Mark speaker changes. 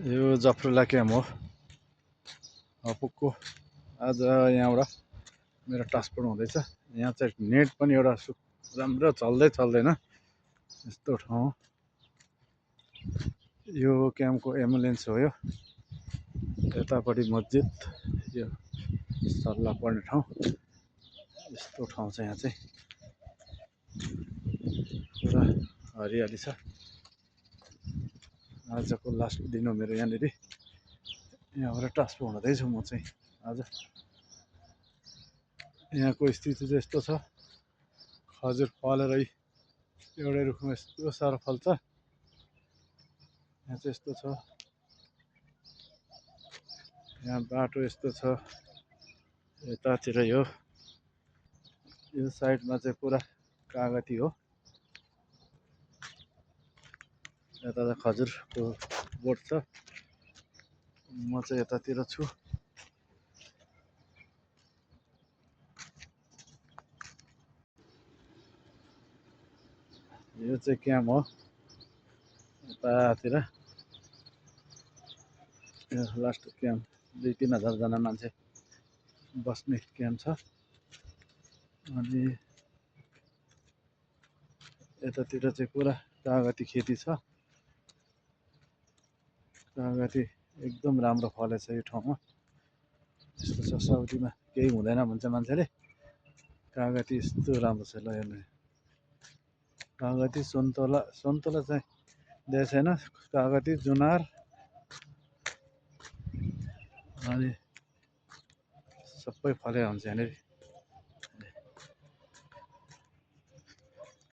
Speaker 1: यो जफरुल्ला क्याम्प हो हपुकको। आज यहाँबाट मेरो ट्रान्सपोर्ट हुँदैछ। यहाँ चाहिँ नेट पनि एउटा राम्रो चल्दैन यस्तो ठाउँ। यो क्याम्पको एम्बुलेन्स हो। यो यतापट्टि मस्जिद, यो सल्लाह पर्ने ठाउँ। यस्तो ठाउँ छ। यहाँ चाहिँ पुरा हरियाली छ। आजको लास्ट दिन हो मेरो यहाँनिर। यहाँबाट ट्रान्सपोर्ट हुँदैछु म चाहिँ आज। यहाँको स्थिति चाहिँ यस्तो छ, खजुर फलेर एउटै रुखमा यस्तो साह्रो फल्छ। यहाँ चाहिँ यस्तो छ, यहाँ बाटो यस्तो छ। यतातिर यो साइडमा चाहिँ पुरा कागती हो। यता त खजुरको बोट छ। म चाहिँ यतातिर छु। यो चाहिँ क्याम्प हो। यतातिर यो लास्ट क्याम्प 2-3 हजारजना मान्छे बस्ने क्याम्प छ। अनि यतातिर चाहिँ पुरा कागती खेती छ। कागती एकदम राम्रो फलेछ यो ठाउँमा। यस्तो छ, साउदीमा केही हुँदैन भन्छ मान्छेले। कागती यस्तो राम्रो छ। ल हेर्नु, कागती, सुन्तला चाहिँ देखेको छैन। कागती, जुनार अनि सबै फले हुन्छ यहाँनिर।